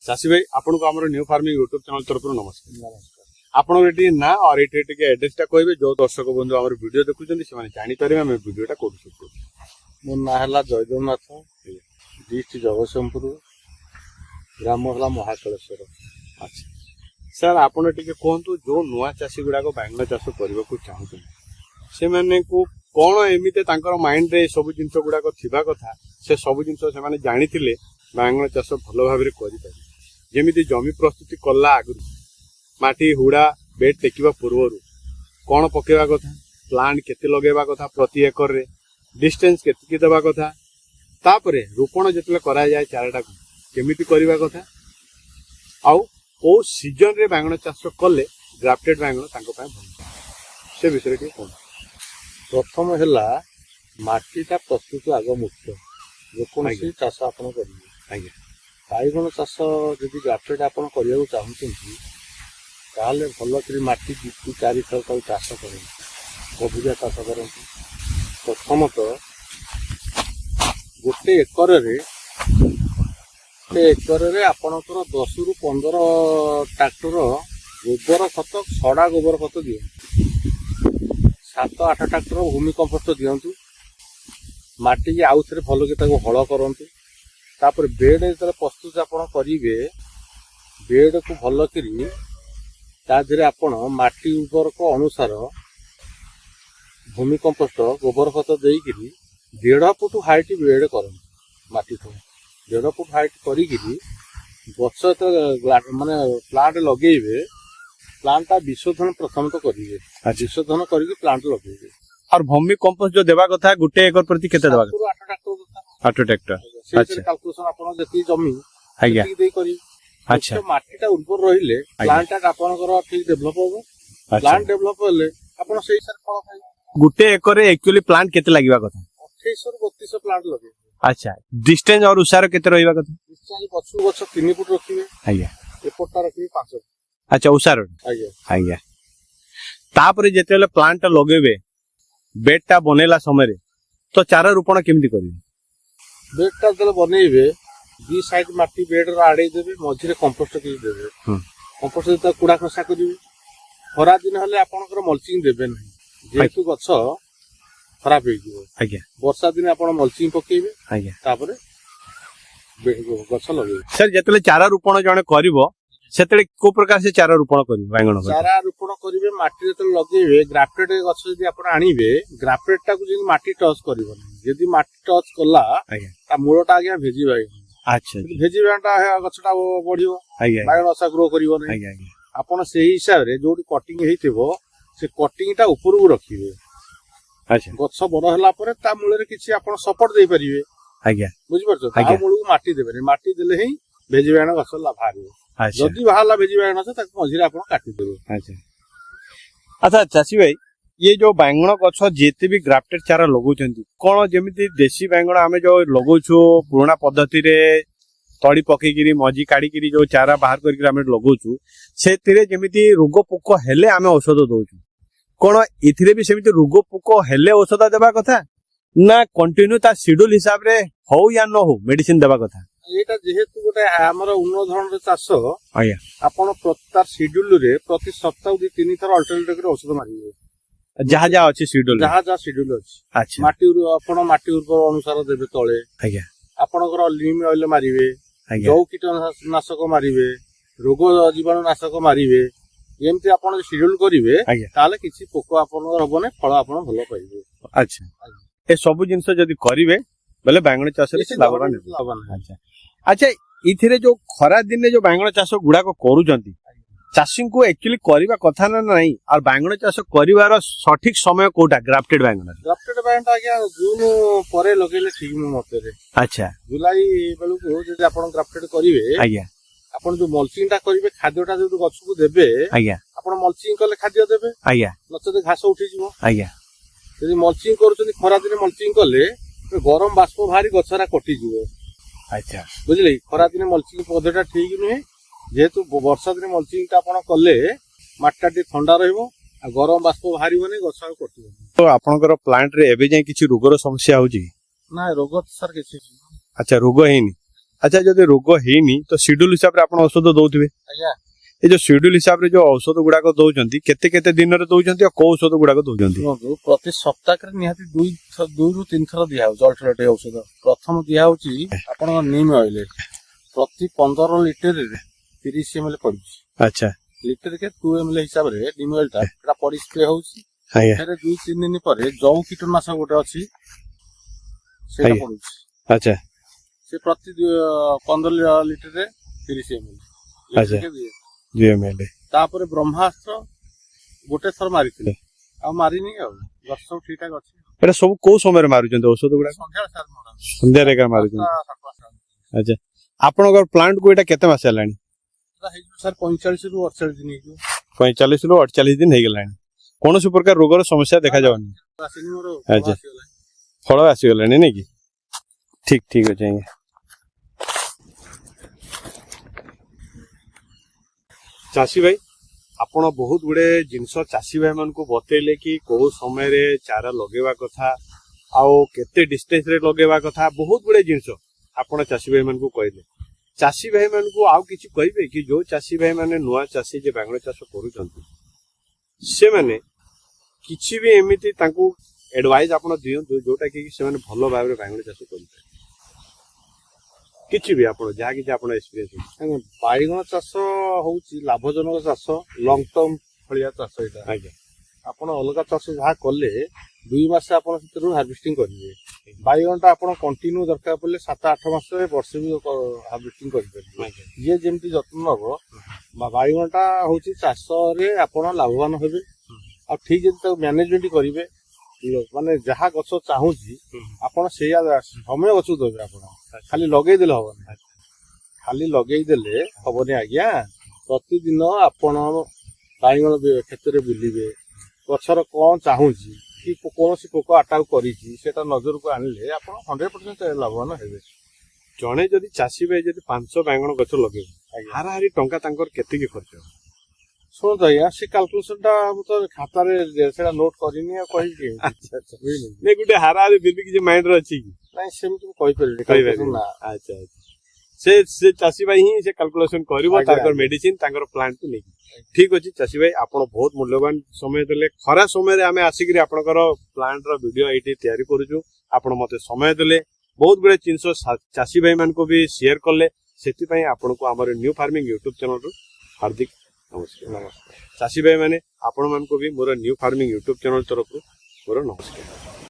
चाषी भाई आपन को हमर न्यू फार्मिंग यूट्यूब चैनल तरफ नमस्कार। आपन एटी ना और एटी एड्रेस कहबे जो दर्शक बंधु हमर वीडियो देखुछन से माने जानि पारे हम वीडियोटा कोड शूट मो ना हला जयदेवनाथ डिस्ट्रिक्ट जगतसिंहपुर ग्राम हला महाकालेश्वर। अच्छा सर आपन टिके कोहंतु जो नुआ चाषी गुडा को बैंगन चाष करबा को चाहूछन से माने को कोन एमिते तांकर माइंड रे सब जिंस गुडा को थिबा कथा से सब जिंस से माने जानिथिले बैंगन चाष भलो भाबरे करि पारि जेमिति जमी प्रस्तुति कला आगु माटी हुडा बेड टेकिबा पूर्वरु कोन पकेबा कथा प्लांट केते लगेबा कथा प्रति एकर रे डिस्टेंस केते देबा कथा तापरे रोपण जतले करा जाय चाराटा केमिति करिबा कथा आउ को सीजन रे बैंगन चाष कले ग्राफ्टेड बैंगन तांको पाए भल से विषय के कोन प्रथम हला माटीटा प्रस्तुत आग मुख्य जो कोनसी चाष आपन करिवे आज्ञा बाइगण चाष जदि ग्राफ्टेड आपन करिया चाहूछन्ती ताले भल करी माटी 2-4 थर तक चाष करें कबूजा चाष करें। प्रथमतः गोटे एकर रे आपणकर 10 रु 15 ट्रैक्टर गोबर खत सड़ा गोबर खत दियो 7-8 ट्रैक्टर भूमि कंपोस्ट दियंतु माटी की आउ थे भल के हल करंतु तापर बेड जो प्रस्तुत आपन करिवे बेड को भल करी ता देहरे आपण माटी उर्वरक अनुसार भूमि कंपोस्ट गोबर खत देइकिरी 1.5 फुट हाइट बेड करन माटी तो 1.5 फुट हाइट करिकिरी गछ तो माने प्लांट लगेइबे प्लांट विशोधन प्रथम तो करिवे विशोधन करके प्लांट लगेइबे और भूमि कंपोस्ट जो देबा कथा गुटे एकर प्रति केते देबा 8 ट्रैक्टर अच्छा कैलकुलेशन आपण जति जमी आज्ञा दे करी अच्छा माटीटा उर्वर रहिले प्लांट आपनकर ठीक डेवलप होबो प्लांट डेवलप होले आपण सेही सर फल खाइ गुटे एकर रे एक्चुअली प्लांट केते लागिबा कथा 28 रु 32 प्लांट लगे अच्छा डिस्टेंस और उसार केते रहइबा कथा डिस्टेंस पछु गछ 3 फुट रखिबे आज्ञा एपोटा रखिबे 5 फुट अच्छा उसार आज्ञा आज्ञा तापरे जेतेले प्लांट लगेबे बेडटा बनेला समय रे तो चारा रोपण केमिति करिवे बेडटा जले बनेइबे दी साइड माटी बेड रा आडे देबे मझिरे कंपोस्ट के देबे कंपोस्ट त कुडा खसा करिवे खरा दिन हले आपनकर मल्चिंग देबे नै जेतु गछ खराब होई जिवो आज्ञा वर्षा दिन आपण मल्चिंग पकेइबे आज्ञा तापरे गछ लगेइबे सर जेतेले चारा रोपण जणे करिवो सेतेले को प्रकार से चारा रोपण करिवो बैंगन चारा रोपण करिवे माटी जेते लगेइबे ग्राफ्टेड गछ जदि आपण आनिबे ग्राफ्टेड टा को जदि माटी टच करिवो जदि माटी टच कला आज्ञा ता मूळटा आज्ञा भेजी बाय अच्छा भेजी बायटा गछटा बढ़ियो आज्ञा बायण असा ग्रो करिवो नै आज्ञा आज्ञा आपण सेही हिसाब रे जोडी कटिंग हेइथिबो से कटिंग टा ऊपर को रखिबे अच्छा गछ बड़ हला परे ता मूळ रे किछि आपण सपोर्ट दे परिबे आज्ञा बुझि परछो ता मूळ को माटी देबे नै माटी देले ही भेजी बायण गछ ला भारिबो अच्छा जदि बाहला भेजी बायण আছে ताको मझिरे आपण काटी देबे अच्छा अच्छा चाची भाई ये जो बैंगन गछ जेते भी ग्राफ्टेड चारा लगौछंती कोन जेमिति देसी बैंगन आमे जो लगौछु पुराना पद्धति रे तड़ी पकेगिरी मजी काढ़िकी जो चारा बाहर करके आमे लगौछु सेतिरे जेमिति रोग पोक हेले आमे औषध दउछु कोन इथिरे भी सेमिति रोग पोक हेले औषध देबा कथा ना कंटिन्यू ता शेड्यूल हिसाब रे हो या न हो मेडिसिन देबा कथा एटा जेहेतु गोटे हमर उन्नत धरण रे चाष आया आपण प्रतार शेड्यूल रे प्रति सप्ताह 3 थर अल्टरनेटिव करे औषध मारिबे जहा जहा अछि शेड्यूल जहा शेड्यूल अछि अच्छा माटी आपण माटी उर्वर अनुसार देबे तळे आज्ञा आपणकर नीम ऑयल मारिबे आज्ञा जौ कीटनाशक मारिबे रोग जीवाणु नाशक मारिबे एमती आपण शेड्यूल करिवे ताले किछि पोक आपनकर हबने फल आपण भलो पाइबे अच्छा ए सब जिंस जदी करिवे बले बैंगन चाष रे लाभवान अच्छा अच्छा इथिरे जो खरा दिन जो बैंगन चाष गुडा को करूजंती चाषी को एक्चुअली करिवा कथा ना नहीं और बैंगन चाष करिवार सठिक समय कोटा ग्राफ्टेड बैंगन आज्ञा जून परे लगेले ठीक मते रे अच्छा जुलाई बेलु को जदि आपण ग्राफ्टेड करिवे आज्ञा आपण जो मल्चिंग ता करिवे खाद्यटा जो गछ को देबे आज्ञा आपण मल्चिंग कले खाद्य देबे आज्ञा नचते घास उठी जिवो आज्ञा यदि मल्चिंग करूछनी खरा दिन मल्चिंग कले गरम बाष्प भारी गछरा कटि जिवो अच्छा बुझले खरा दिन मल्चिंग पद्धतिटा ठीक नुहे जेहेतु वर्षा दिन मल्चिंग ता आपण कले माटीटा टी ठंडा रहइबो आ गरम बाष्प भारीबो नै गछ कटिबो तो आपनकर प्लांट रे एबे जाय किछि रोगर समस्या होजी ना रोग सर किछि अच्छा रोग हेनी अच्छा जदि रोग ହେଇନି तो शेड्यूल हिसाब रे आपण औषध दउथिबे ଆଜ୍ଞା ए जो शेड्यूल हिसाब रे जो औषध गुडा को दउचंती केते केते दिन रे दउचंती और को औषध गुडा को दउचंती ଶୁଣନ୍ତୁ ପ୍ରତି ସପ୍ତାହରେ ନିହାତି 2ରୁ 3 ଥର ଦିଆ ହଉଛି ଅଲ୍ଟରନେଟିଭ ଔଷଧ। ପ୍ରଥମ ଦିଆ ହଉଛି ଆପଣଙ୍କ ନିମ୍ ଅଏଲ ପ୍ରତି 15 ଲିଟରରେ 30 ml ପଡୁଛି। अच्छा ଲିଟର କେ 2 ml ହିସାବରେ ନିମ୍ ଅଏଲ ଟା ଏଟା ପଡି ସ୍ପ୍ରେ ହଉଛି। आज्ञा ଏଠାରେ 2-3 ଦିନ ପରେ ଜଉ କୀଟନାଶକ ଗୋଟେ ଅଛି ସେଇଟା ଆଜ୍ଞା। ପଡୁଛି। अच्छा ସେ ପ୍ରତି 15 ଲିଟରରେ 30 ml ଆଚ୍ଛା। जी एमएल ତାପରେ ବ୍ରହ୍ମାସ୍ତ୍ର ଗୋଟେ ଥର ମାରିଥିଲେ ଆଉ ମାରିନି ଆଉ ଗଛ ସବୁ ଠିକ ଠାକ ଅଛି। एटा सब को समय रे मारुचंती औषध गुडा ସନ୍ଧ୍ୟାବେଳେ ସାର ମରା संध्या रे का मारुचंती अच्छा आपनकर प्लांट को एटा केते मास हेलानी ସାର୍ 45 ରୁ 48 ଦିନ ହେଇଯିବ। 45 ରୁ 48 दिन हे गेलानी कोनोसी प्रकार रोगर समस्या देखा जावनी ଆସିନି ମୋର ଆଚ୍ଛା। ଆସିଗଲା। फल आसी गेलानी नै कि ठीक ठीक अछि आज्ञा चासी भाई आपण बहुत गुडे जिनस चासी भाई मन को बतेले कि को समय रे चारा लगेवा कथा आउ केते डिस्टेंस रे लगेवा कथा बहुत गुडे जिनस आपण चासी भाई मन को कहले चासी भाई मन को आउ किछि कहबे कि जो चासी भाई माने नुआ चासी जे बांगला चाष करूचंती से माने किछि भी एमिति तांको एडवाइस आपण दियंतु जोटा कि से माने भलो भाबरे बांगला चाष करिते किछि भी आपण जहा कि आपण एक्सपीरियंस ବାଇଗଣ ଚାଷ ହଉଛି ଲାଭଜନକ ଚାଷ ଲଙ୍ଗ ଟର୍ମ ଭଳିଆ ଚାଷ ଏଇଟା। ଆଜ୍ଞା ଆପଣ ଅଲଗା ଚାଷ ଯାହା କଲେ 2 ମାସ ଆପଣ ସେଥିରୁ ହାର୍ଭେଷ୍ଟିଂ କରିବେ। ବାଇଗଣଟା ଆପଣ କଣ୍ଟିନ୍ୟୁ ଦରକାର ପଡ଼ିଲେ 7-8 ମାସରେ ବର୍ଷେ ବି ହାର୍ଭେଷ୍ଟିଂ କରିପାରିବେ। ଯିଏ ଯେମିତି ଯତ୍ନ ନବ ବାଇଗଣଟା ହଉଛି ଚାଷରେ ଆପଣ ଲାଭବାନ ହେବେ। ଆଉ ଠିକ ଯଦି ତାକୁ ମ୍ୟାନେଜମେଣ୍ଟ କରିବେ ମାନେ ଯାହା ଗଛ ଚାହୁଁଛି ଆପଣ ସେଇଆ ସମୟ ଗଛକୁ ଦେବେ। ଆପଣ ଖାଲି ଲଗେଇଦେଲେ ହବନି ଖାଲି ଲଗେଇଦେଲେ ହବନି ଆଜ୍ଞା। ପ୍ରତିଦିନ ଆପଣ ବାଇଗଣ କ୍ଷେତରେ ବୁଲିବେ ଗଛର କଣ ଚାହୁଁଛି କି କୌଣସି ପୋକ ଆଟାକ କରିଛି ସେଟା ନଜରକୁ ଆଣିଲେ ଆପଣ 100% ଲାଭବାନ ହେବେ। ଜଣେ ଯଦି ଚାଷୀ ଭାଇ ଯଦି 500 ବାଙ୍ଗଣ ଗଛ ଲଗେଇବ ହାରାହାରି ଟଙ୍କା ତାଙ୍କର କେତିକି ଖର୍ଚ୍ଚ ହେବ ଶୁଣନ୍ତୁ ଆଜ୍ଞା ସେ କାଲକୁଲେସନ ଟା ମୁଁ ତ ଖାତାରେ ସେଟା ନୋଟ କରିନି ଆଉ କହିବି ଆଚ୍ଛା ଆଚ୍ଛା ନାଇଁ ଗୋଟେ ହାରାହାରି ବିବି କିଛି ମାଇଣ୍ଡ ରେ ଅଛି କି ନାଇଁ ସେମିତି ମୁଁ କହିପାରିବିନି କହିପାରିବିନି। ନା ଆଚ୍ଛା ଆଚ୍ଛା ସେ ଚାଷୀ ଭାଇ ହିଁ ସେ କାଲକୁଲେସନ କରିବ ଆଜ୍ଞା, ତାଙ୍କର ଆଜ୍ଞା। ମେଡିସିନ ତାଙ୍କର ପ୍ଲାଣ୍ଟ କୁ ନେଇକି ଠିକ ଅଛି ଚାଷୀ ଭାଇ ଆପଣ ବହୁତ ମୂଲ୍ୟବାନ ସମୟ ଦେଲେ ଖରା ସମୟରେ ଆମେ ଆସିକିରି ଆପଣଙ୍କର ପ୍ଲାଣ୍ଟ ର ଭିଡିଓ ଏଇଠି ତିଆରି କରୁଛୁ ଆପଣ ମତେ ସମୟ ଦେଲେ ବହୁତ ଗୁଡେ ଜିନିଷ ଚାଷୀ ଭାଇ ମାନଙ୍କୁ ବି ସେୟାର କଲେ ସେଥିପାଇଁ ଆପଣଙ୍କୁ ଆମର ନ୍ୟୁ ଫାର୍ମିଂ ୟୁଟ୍ୟୁବ ଚ୍ୟାନେଲ ରୁ ହାର୍ଦ୍ଦିକ ନମସ୍କାର ଚାଷୀ ଭାଇ ମାନେ ଆପଣ ମାନଙ୍କୁ ବି ମୋର ନ୍ୟୁ ଫାର୍ମିଂ ୟୁଟ୍ୟୁବ ଚ୍ୟାନେଲ ତରଫରୁ ମୋର ନମସ୍କାର।